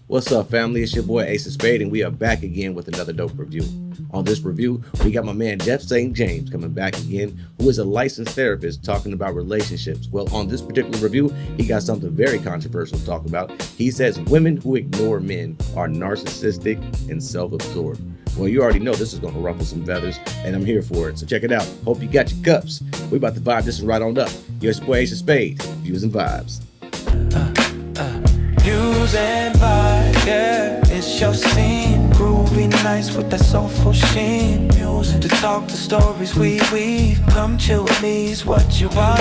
What's up, family? It's your boy Ace of Spade, and we are back again with another dope review. On this review, we got my man Jeff St. James coming back again, who is a licensed therapist talking about relationships. Well, on this particular review, he got something very controversial to talk about. He says women who ignore men are narcissistic and self-absorbed. Well, you already know this is going to ruffle some feathers, and I'm here for it. So check it out. Hope you got your cups. We about to vibe this right on up. Your boy Ace of Spade, views and vibes. Views and vibes, yeah, it's your scene. Groovy nice with that soulful sheen. Music to talk the stories we weave. Come chill with me is what you want.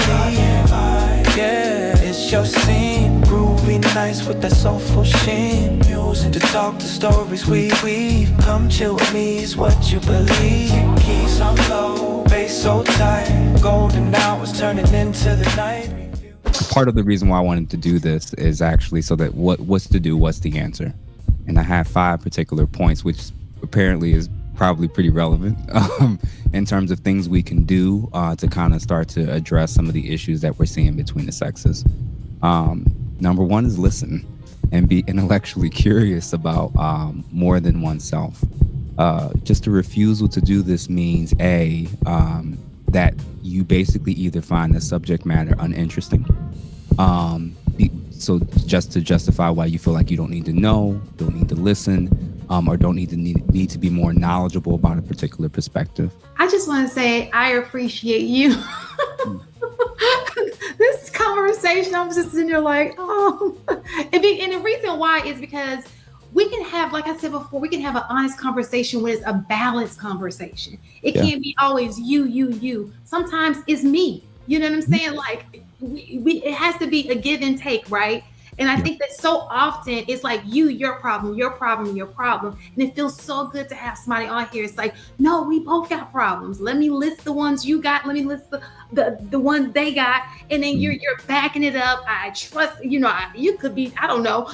Yeah, it's your scene. Groovy nice with that soulful sheen. Music to talk the stories we weave. Come chill with me is what you believe. Keys on low, bass so tight. Golden hours turning into the night. Part of the reason why I wanted to do this is actually so that what's to do, what's the answer? And I have 5 particular points, which apparently is probably pretty relevant in terms of things we can do to kind of start to address some of the issues that we're seeing between the sexes. Number 1 is listen and be intellectually curious about more than oneself. Just a refusal to do this means that you basically either find the subject matter uninteresting, so just to justify why you feel like you don't need to know, don't need to listen, or don't need to be more knowledgeable about a particular perspective. I just want to say I appreciate you. This conversation, I'm just sitting there like, oh. And the reason why is because we can have, like I said before, we can have an honest conversation when it's a balanced conversation. It can't be always you. Sometimes it's me. You know what I'm saying? Like it has to be a give and take, right? And I think that so often it's like your problem. And it feels so good to have somebody on here. It's like, no, we both got problems. Let me list the ones you got. Let me list the ones they got. And then you're backing it up. I trust, you could be, I don't know.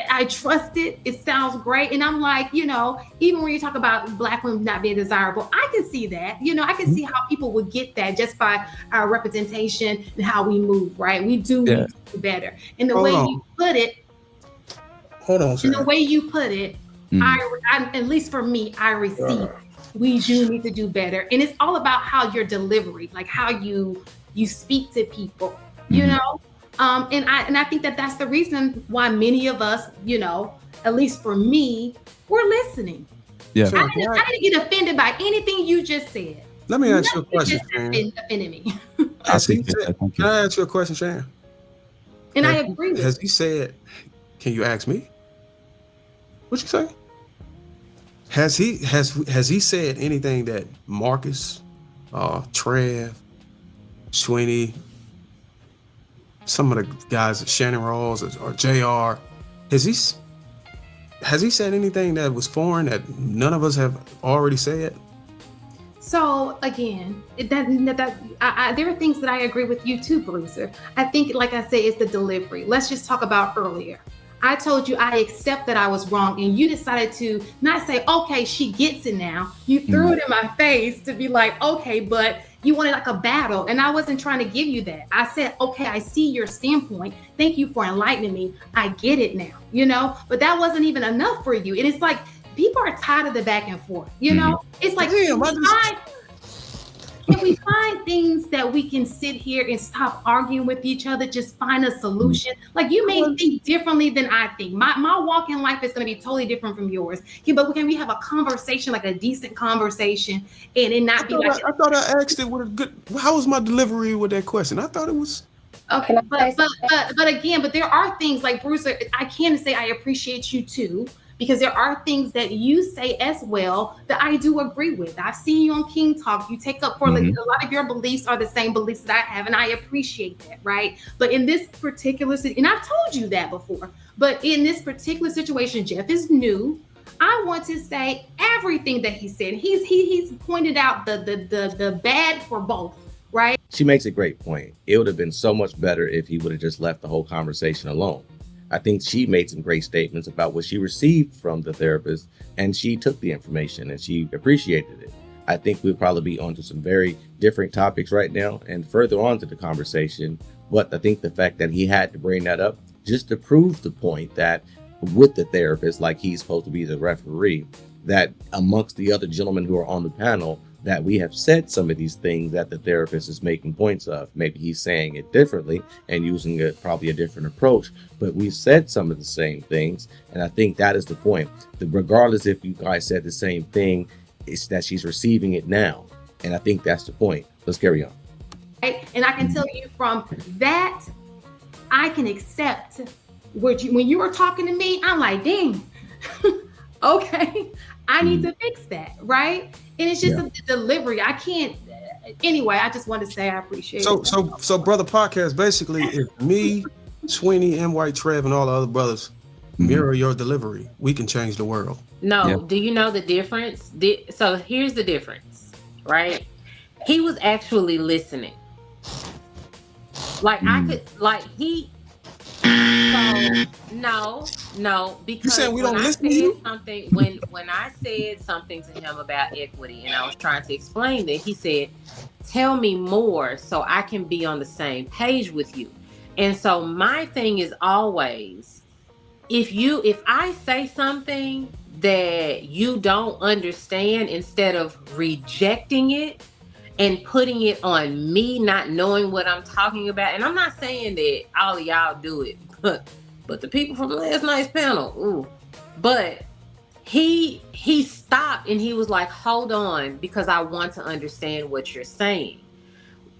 I trust it. It sounds great. And I'm like, even when you talk about Black women not being desirable, I can see that. I can see how people would get that just by our representation and how we move, right? We do need to do better. And the way you put it, the way you put it, I at least for me, I receive. We do need to do better. And it's all about how your delivery, like how you speak to people, And I think that that's the reason why many of us, at least for me, we're listening. Yeah. I didn't get offended by anything you just said. Let me ask you a question, Sharon. Offended me. Can I ask you a question, Sharon? And I agree with Has he said, can you ask me? What you say? Has he said anything that Marcus, Trev, Sweeney, some of the guys, Shannon Rawls or JR, has he said anything that was foreign that none of us have already said? So again, there are things that I agree with you too, producer. I think, like I said, it's the delivery. Let's just talk about earlier. I told you I accept that I was wrong, and you decided to not say, okay, she gets it now. You threw it in my face to be like, okay, but you wanted like a battle, and I wasn't trying to give you that. I said, okay, I see your standpoint. Thank you for enlightening me. I get it now, but that wasn't even enough for you. And it's like, people are tired of the back and forth, It's like, can we find things that we can sit here and stop arguing with each other? Just find a solution. Like, you may think differently than I think. My walk in life is going to be totally different from yours. But can we have a conversation, like a decent conversation, and it not be like? I thought I asked it with a good. How was my delivery with that question? I thought it was. Okay, but there are things like Bruce. I can say I appreciate you too, because there are things that you say as well that I do agree with. I've seen you on King Talk. You take up for a lot of your beliefs are the same beliefs that I have, and I appreciate that, right? But in this particular, and I've told you that before, but in this particular situation, Jeff is new. I want to say everything that he said. He's pointed out the bad for both, right? She makes a great point. It would have been so much better if he would have just left the whole conversation alone. I think she made some great statements about what she received from the therapist, and she took the information and she appreciated it. I think we'll probably be onto some very different topics right now and further on to the conversation. But I think the fact that he had to bring that up just to prove the point that with the therapist, like he's supposed to be the referee, that amongst the other gentlemen who are on the panel, that we have said some of these things that the therapist is making points of. Maybe he's saying it differently and using probably a different approach, but we've said some of the same things. And I think that is the point. Regardless if you guys said the same thing, it's that she's receiving it now. And I think that's the point. Let's carry on. Right? And I can tell you from that, I can accept what you, when you were talking to me, I'm like, dang, okay, I need to fix that, right? And it's just a delivery. I can't. Anyway, I just want to say I appreciate it. So, brother podcast, basically, if me, Sweeney, M. White, Trev, and all the other brothers mirror your delivery, we can change the world. No, do you know the difference? So here's the difference, right? He was actually listening. Like I could, like he. So no, because you saying we don't listen to you? Something when I said something to him about equity, and I was trying to explain that, he said, "Tell me more so I can be on the same page with you." And so my thing is always, if I say something that you don't understand, instead of rejecting it and putting it on me not knowing what I'm talking about. And I'm not saying that all of y'all do it, but the people from last night's panel, ooh. But he stopped and he was like, hold on, because I want to understand what you're saying.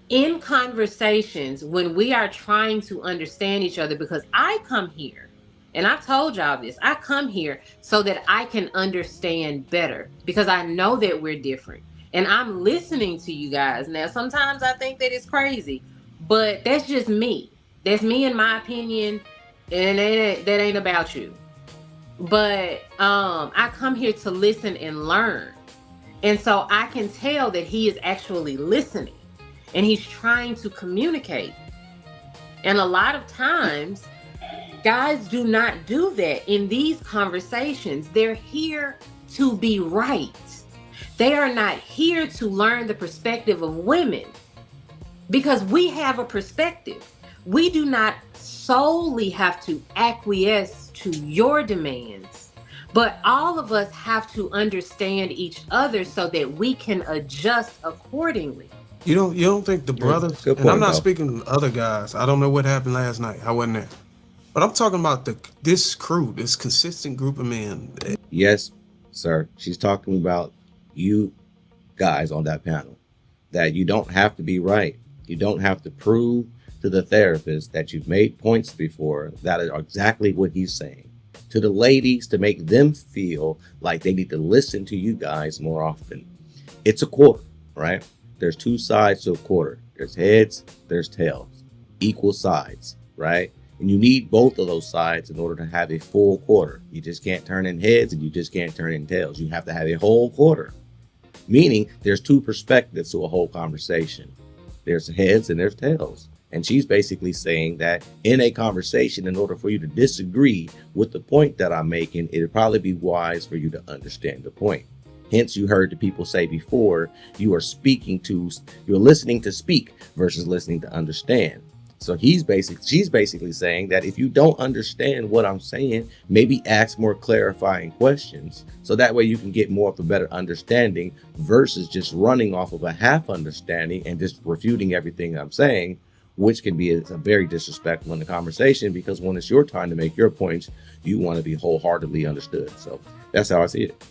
In conversations, when we are trying to understand each other, because I come here, and I've told y'all this, I come here so that I can understand better, because I know that we're different. And I'm listening to you guys. Now, sometimes I think that it's crazy, but that's just me. That's me and my opinion, and that ain't about you. But I come here to listen and learn. And so I can tell that he is actually listening and he's trying to communicate. And a lot of times, guys do not do that in these conversations. They're here to be right. They are not here to learn the perspective of women, because we have a perspective. We do not solely have to acquiesce to your demands, but all of us have to understand each other so that we can adjust accordingly. You don't think the brothers, and I'm not speaking to other guys. I don't know what happened last night. I wasn't there. But I'm talking about this crew, this consistent group of men. Yes, sir. She's talking about you guys on that panel, that you don't have to be right. You don't have to prove to the therapist that you've made points before that are exactly what he's saying. To the ladies, to make them feel like they need to listen to you guys more often. It's a quarter, right? There's two sides to a quarter. There's heads, there's tails, equal sides, right? And you need both of those sides in order to have a full quarter. You just can't turn in heads and you just can't turn in tails. You have to have a whole quarter. Meaning there's two perspectives to a whole conversation. There's heads and there's tails. And she's basically saying that in a conversation, in order for you to disagree with the point that I'm making, it'd probably be wise for you to understand the point. Hence, you heard the people say before, you're listening to speak versus listening to understand. So she's basically saying that if you don't understand what I'm saying, maybe ask more clarifying questions. So that way you can get more of a better understanding versus just running off of a half understanding and just refuting everything I'm saying, which can be a very disrespectful in the conversation, because when it's your time to make your points, you want to be wholeheartedly understood. So that's how I see it.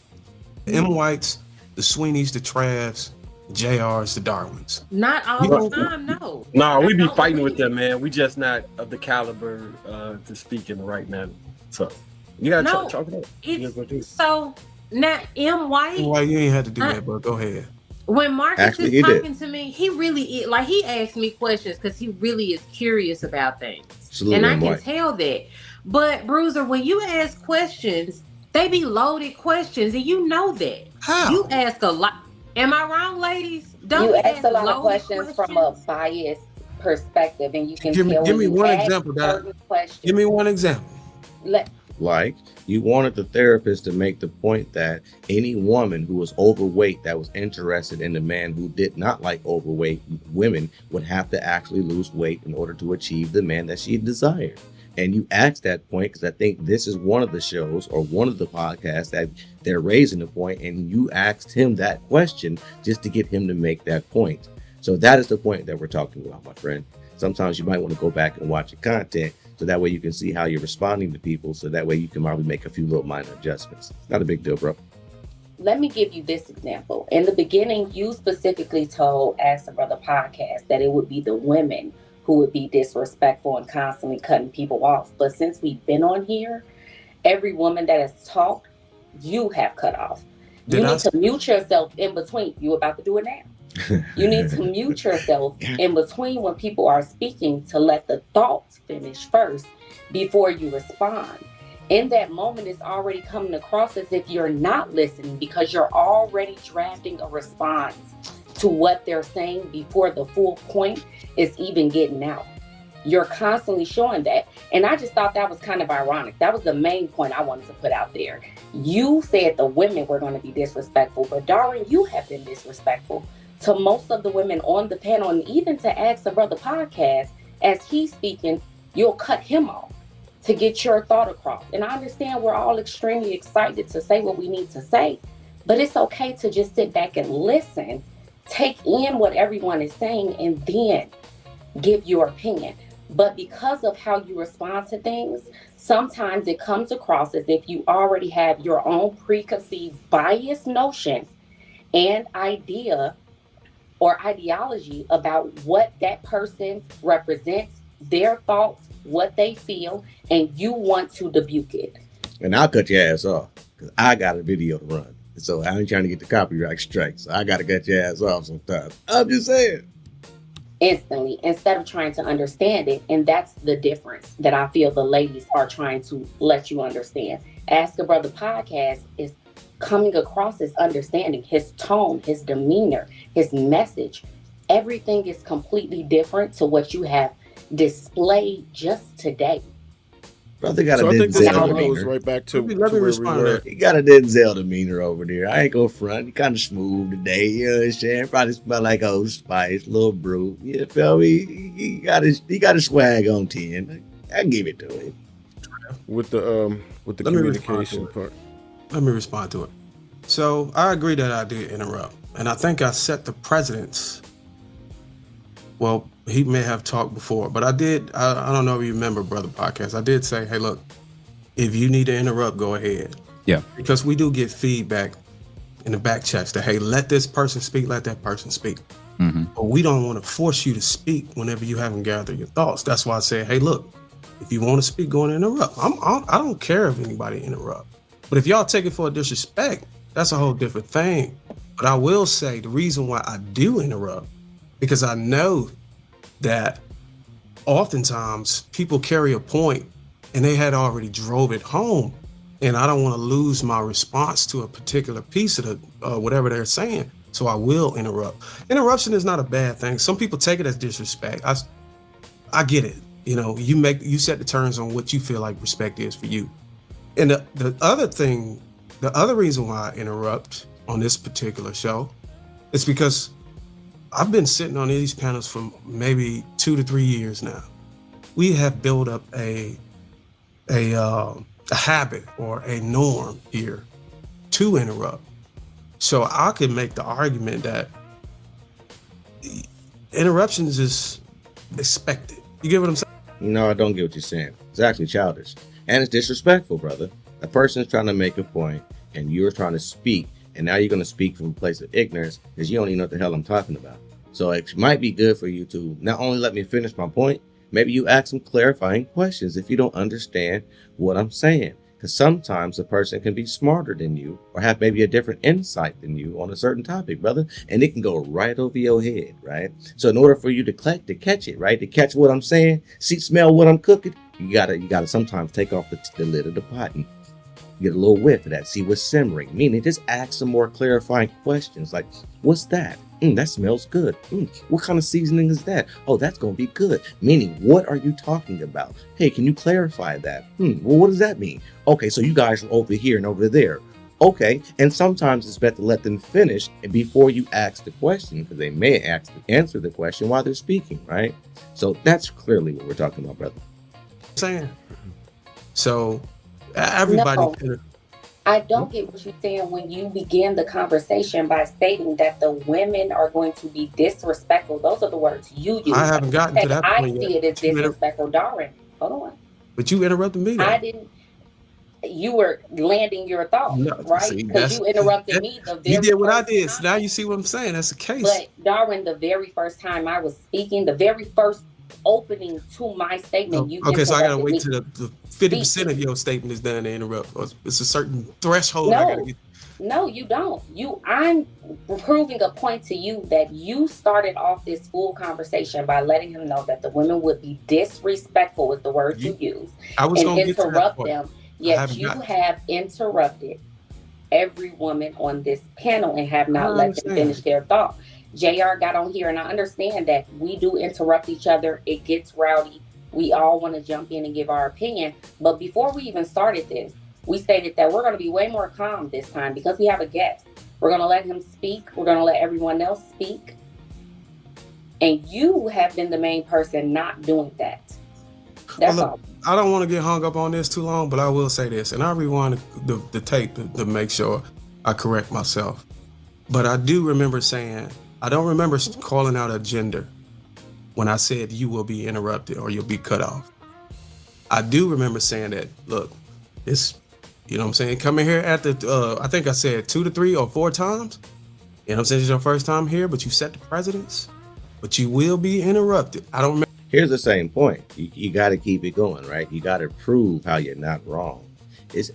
M. Whites, the Sweeneys, the Travs, JRs, the Darwins. Not all the time, no. No, we be fighting with them, man. We just not of the caliber to speak in the right manner. So you gotta talk it up. So now M. White. Why you ain't had to do that, but go ahead. When Marcus is talking to me, he really is, like, he asks me questions because he really is curious about things. Absolutely, and I can tell that. But Bruiser, when you ask questions, they be loaded questions, and you know that. How? You ask a lot. Am I wrong, ladies? Don't you ask a lot of questions from a biased perspective, and you can give me one example. Give me one example. Like, you wanted the therapist to make the point that any woman who was overweight that was interested in a man who did not like overweight women would have to actually lose weight in order to achieve the man that she desired. and you ask that point, because I think this is one of the shows or one of the podcasts that they're raising the point, and you asked him that question just to get him to make that point. So that is the point that we're talking about, my friend. Sometimes you might want to go back and watch your content, so that way you can see how you're responding to people, so that way you can probably make a few little minor adjustments. Not a big deal, bro. Let me give you this example. In the beginning, you specifically told Ask the Brother podcast that it would be the women who would be disrespectful and constantly cutting people off. But since we've been on here, every woman that has talked, you have cut off. You need to mute yourself in between. You're about to do it now. You need to mute yourself in between when people are speaking to let the thoughts finish first before you respond. In that moment, it's already coming across as if you're not listening, because you're already drafting a response to what they're saying before the full point is even getting out. You're constantly showing that. And I just thought that was kind of ironic. That was the main point I wanted to put out there. You said the women were going to be disrespectful, but darling, you have been disrespectful to most of the women on the panel, and even to Ask the Brother podcast. As he's speaking, you'll cut him off to get your thought across. And I understand we're all extremely excited to say what we need to say, but it's okay to just sit back and listen, take in what everyone is saying, and then give your opinion. But because of how you respond to things, sometimes it comes across as if you already have your own preconceived bias notion and idea or ideology about what that person represents, their thoughts, what they feel, and you want to debunk it. And I'll cut your ass off, because I got a video to run. So I ain't trying to get the copyright strike. So I got to cut your ass off sometimes. I'm just saying. Instantly, instead of trying to understand it. And that's the difference that I feel the ladies are trying to let you understand. Ask a Brother podcast is coming across as understanding. His tone, his demeanor, his message, everything is completely different to what you have displayed just today. Brother got a I think this Denzel kind of goes demeanor. right back to Let me where respond we to were. that. He got a Denzel demeanor over there. I ain't go front. He kind of smooth today. You know what I'm saying? Probably smell like Old Spice, little brew. You feel me? He got his swag on 10. I give it to him. With the communication part. Let me respond to it. So I agree that I did interrupt, and I think I set the precedence. Well, he may have talked before, but I did. I don't know if you remember, Brother Podcast. I did say, hey, look, if you need to interrupt, go ahead. Yeah. Because we do get feedback in the back checks that, hey, let this person speak, let that person speak. Mm-hmm. But we don't want to force you to speak whenever you haven't gathered your thoughts. That's why I say, hey, look, if you want to speak, go and interrupt. I don't care if anybody interrupt. But if y'all take it for a disrespect, that's a whole different thing. But I will say the reason why I do interrupt, because I know that oftentimes people carry a point and they had already drove it home, and I don't want to lose my response to a particular piece of the whatever they're saying. So I will interrupt. Interruption is not a bad thing. Some people take it as disrespect. I get it. You know, you set the terms on what you feel like respect is for you. And the other reason why I interrupt on this particular show is because I've been sitting on these panels for maybe 2 to 3 years now. We have built up a habit or a norm here to interrupt. So I could make the argument that interruptions is expected. You get what I'm saying? No, I don't get what you're saying. It's actually childish. And it's disrespectful, brother. A person's trying to make a point, and you're trying to speak, and now you're going to speak from a place of ignorance because you don't even know what the hell I'm talking about. So it might be good for you to not only let me finish my point, maybe you ask some clarifying questions if you don't understand what I'm saying. Because sometimes a person can be smarter than you or have maybe a different insight than you on a certain topic, brother. And it can go right over your head, right? So in order for you to catch it, right? To catch what I'm saying, smell what I'm cooking, you gotta sometimes take off the lid of the pot and get a little whiff of that, see what's simmering. Meaning just ask some more clarifying questions like, what's that? That smells good. What kind of seasoning is that? Oh, that's going to be good. Meaning, what are you talking about? Hey, can you clarify that? Well, what does that mean? Okay, so you guys are over here and over there. Okay, and sometimes it's better to let them finish before you ask the question, because they may answer the question while they're speaking, right? So that's clearly what we're talking about, brother. Saying So everybody. No, I don't get what you're saying when you begin the conversation by stating that the women are going to be disrespectful. Those are the words you use. I haven't gotten to that point yet. I see it as disrespectful. Darwin, hold on. But you interrupted me, though. I didn't. You were landing your thought, right? Because you interrupted me. You did what I did. So now you see what I'm saying. That's the case. But Darwin, the very first time I was speaking, the very first opening to my statement, okay, so I gotta wait till the 50% of your statement is done to interrupt. It's a certain threshold. No, you don't. I'm proving a point to you that you started off this full conversation by letting him know that the women would be disrespectful, is the word you use, and interrupt them. Yet you have interrupted every woman on this panel and have not let them finish their thought. JR got on here, and I understand that we do interrupt each other. It gets rowdy. We all want to jump in and give our opinion. But before we even started this, we stated that we're going to be way more calm this time because we have a guest. We're going to let him speak. We're going to let everyone else speak. And you have been the main person not doing that. That's all. I don't want to get hung up on this too long, but I will say this, and I rewind the tape to make sure I correct myself. But I do remember saying, I don't remember calling out a gender when I said you will be interrupted or you'll be cut off. I do remember saying that, look, it's, you know what I'm saying, coming here at the, I think I said 2 to 3 or 4 times. You know what I'm saying, it's your first time here, but you set the precedence, but you will be interrupted. I don't remember. Here's the same point. You got to keep it going, right? You got to prove how you're not wrong.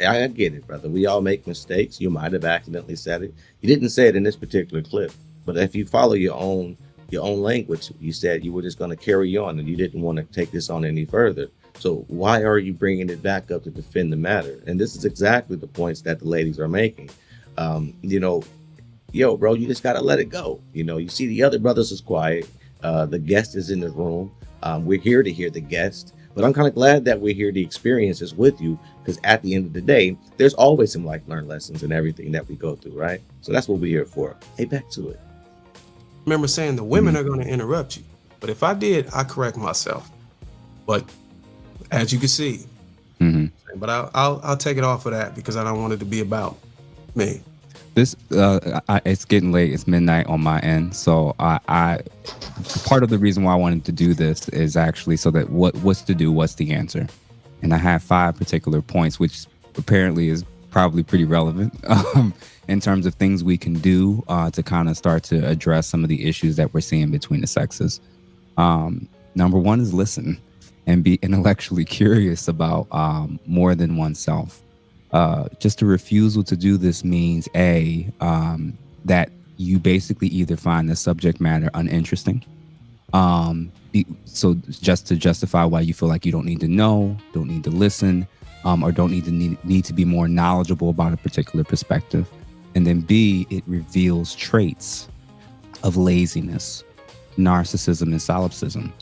I get it, brother. We all make mistakes. You might have accidentally said it. You didn't say it in this particular clip, but if you follow your own language, you said you were just going to carry on and you didn't want to take this on any further. So why are you bringing it back up to defend the matter? And this is exactly the points that the ladies are making. Yo, bro, you just got to let it go. You see the other brothers is quiet. The guest is in the room. We're here to hear the guest, but I'm kind of glad that we're here to experience this with you, because at the end of the day, there's always some learned lessons in everything that we go through, right? So that's what we're here for. Hey, back to it. Remember saying the women are going to interrupt you, but if I did, I correct myself. But as you can see, but I'll take it off of that because I don't want it to be about me. This it's getting late. It's midnight on my end, so I part of the reason why I wanted to do this is actually so that what's to do, what's the answer, and I have 5 particular points, which apparently is probably pretty relevant in terms of things we can do to kind of start to address some of the issues that we're seeing between the sexes. Number 1 is listen and be intellectually curious about more than oneself. Just a refusal to do this means that you basically either find the subject matter uninteresting. So just to justify why you feel like you don't need to know, don't need to listen, or don't need to be more knowledgeable about a particular perspective. And then B, it reveals traits of laziness, narcissism, and solipsism.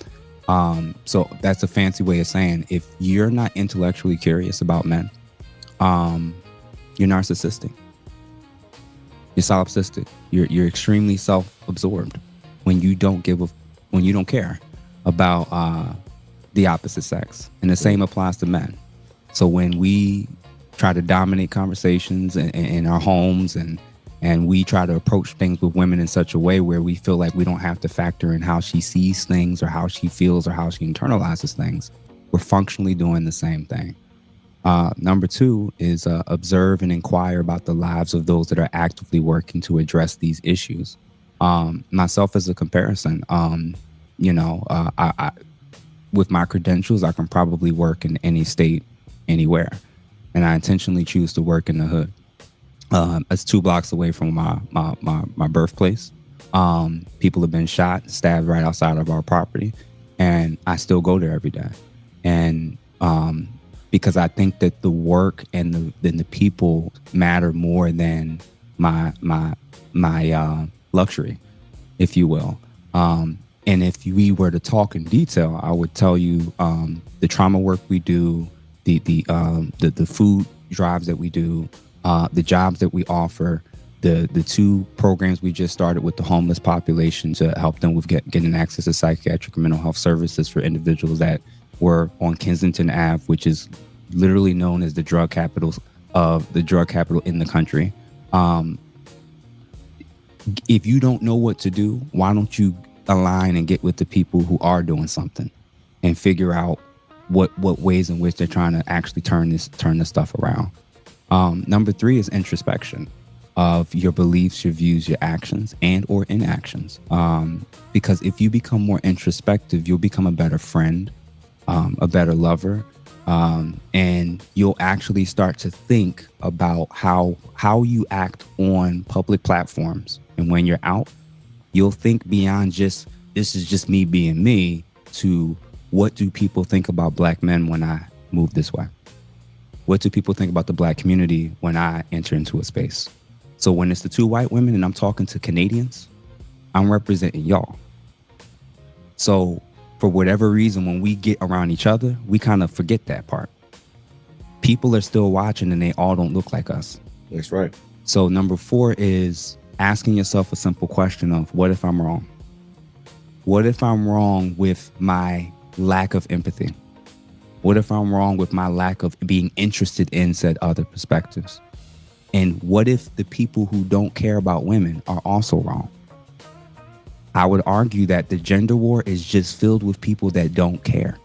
So that's a fancy way of saying if you're not intellectually curious about men, you're narcissistic. You're solipsistic. You're extremely self-absorbed when you don't care about the opposite sex. And the same applies to men. So when we try to dominate conversations in our homes and we try to approach things with women in such a way where we feel like we don't have to factor in how she sees things or how she feels or how she internalizes things, we're functionally doing the same thing. Number 2 is observe and inquire about the lives of those that are actively working to address these issues. Myself as a comparison, I with my credentials, I can probably work in any state, anywhere. And I intentionally choose to work in the hood. It's 2 blocks away from my birthplace. People have been shot, stabbed right outside of our property, and I still go there every day. And because I think that the work and the people matter more than my luxury, if you will. And if we were to talk in detail, I would tell you the trauma work we do, the food drives that we do, the jobs that we offer, the 2 programs we just started with the homeless population to help them with getting access to psychiatric and mental health services for individuals that were on Kensington Ave, which is literally known as the drug capital in the country. If you don't know what to do, why don't you align and get with the people who are doing something and figure out what ways in which they're trying to actually turn this stuff around. Number 3 is introspection of your beliefs, your views, your actions, and or inactions. Because if you become more introspective, you'll become a better friend, a better lover, and you'll actually start to think about how you act on public platforms. And when you're out, you'll think beyond just, this is just me being me, to what do people think about Black men when I move this way? What do people think about the Black community when I enter into a space? So when it's the 2 white women and I'm talking to Canadians, I'm representing y'all. So for whatever reason, when we get around each other, we kind of forget that part. People are still watching and they all don't look like us. That's right. So number 4 is asking yourself a simple question of, what if I'm wrong? What if I'm wrong with my lack of empathy? What if I'm wrong with my lack of being interested in said other perspectives? And what if the people who don't care about women are also wrong? I would argue that the gender war is just filled with people that don't care.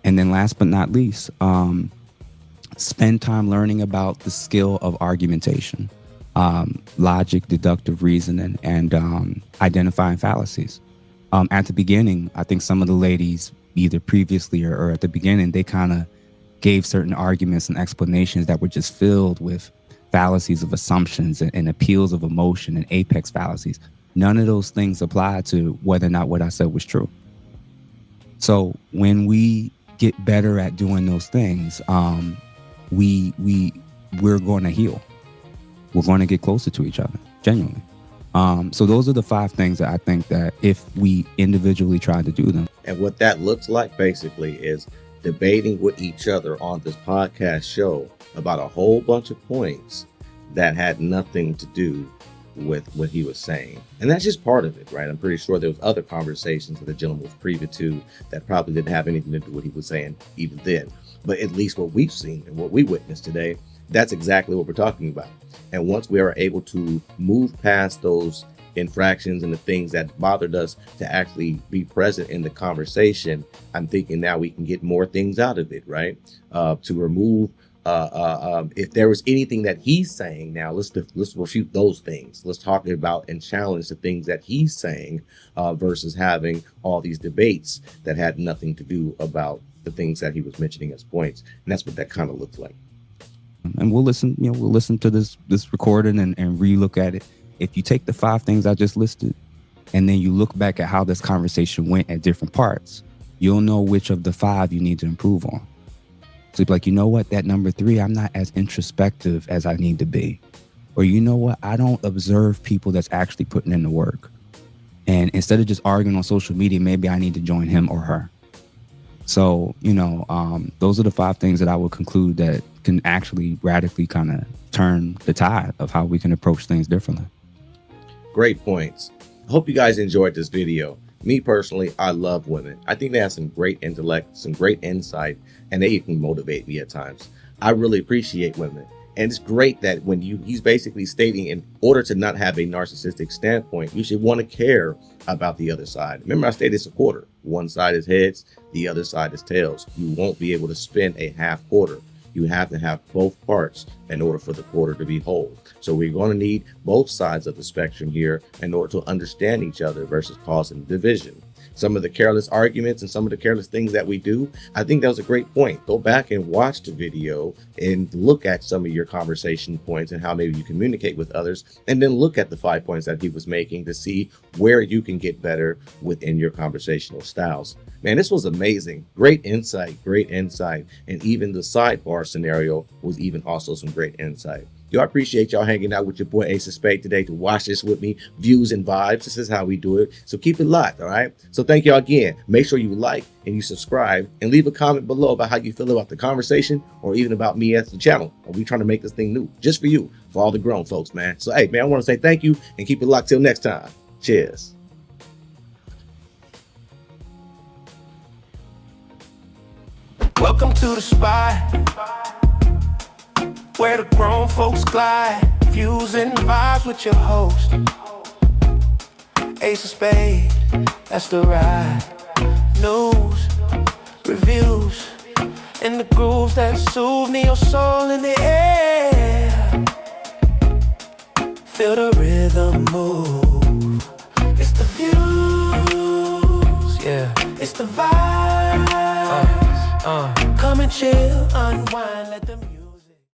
And then last but not least, spend time learning about the skill of argumentation, logic, deductive reasoning, and identifying fallacies. At the beginning, I think some of the ladies, either previously or at the beginning, they kind of gave certain arguments and explanations that were just filled with fallacies of assumptions and appeals of emotion and apex fallacies. None of those things apply to whether or not what I said was true. So when we get better at doing those things, we're going to heal. We're going to get closer to each other, genuinely. So those are the 5 things that I think that if we individually try to do them. And what that looks like basically is debating with each other on this podcast show about a whole bunch of points that had nothing to do with what he was saying. And that's just part of it, right? I'm pretty sure there was other conversations that the gentleman was privy to that probably didn't have anything to do with what he was saying even then. But at least what we've seen and what we witnessed today, that's exactly what we're talking about. And once we are able to move past those infractions and the things that bothered us to actually be present in the conversation, I'm thinking now we can get more things out of it, right? To remove, if there was anything that he's saying now, let's refute those things. Let's talk about and challenge the things that he's saying versus having all these debates that had nothing to do about the things that he was mentioning as points. And that's what that kind of looks like. And we'll listen to this recording and relook at it. If you take the 5 things I just listed and then you look back at how this conversation went at different parts, you'll know which of the 5 you need to improve on. So you'll be like, you know what, that number 3, I'm not as introspective as I need to be. Or you know what, I don't observe people that's actually putting in the work. And instead of just arguing on social media, maybe I need to join him or her. So, those are the 5 things that I would conclude that can actually radically kind of turn the tide of how we can approach things differently. Great points. I hope you guys enjoyed this video. Me personally, I love women. I think they have some great intellect, some great insight, and they even motivate me at times. I really appreciate women. And it's great that when he's basically stating in order to not have a narcissistic standpoint, you should want to care about the other side. Remember, I stated it's a quarter. One side is heads, the other side is tails. You won't be able to spin a half quarter. You have to have both parts in order for the quarter to be whole. So we're going to need both sides of the spectrum here in order to understand each other versus causing division. Some of the careless arguments and some of the careless things that we do, I think that was a great point. Go back and watch the video and look at some of your conversation points and how maybe you communicate with others, and then look at the 5 points that he was making to see where you can get better within your conversational styles. Man, this was amazing. Great insight, and even the sidebar scenario was even also some great insight. Yo, I appreciate y'all hanging out with your boy Ace of Spade today to watch this with me. Views and vibes. This is how we do it. So keep it locked, all right? So thank y'all again. Make sure you like and you subscribe and leave a comment below about how you feel about the conversation or even about me as the channel. We trying to make this thing new just for you, for all the grown folks, man. So, hey, man, I want to say thank you and keep it locked till next time. Cheers. Well, Welcome to the spot where the grown folks glide, fusing vibes with your host. Ace of Spade, that's the ride. News, reviews, and the grooves that soothe me, your soul in the air. Feel the rhythm move. It's the views, yeah. It's the vibes. Come and chill, unwind, let them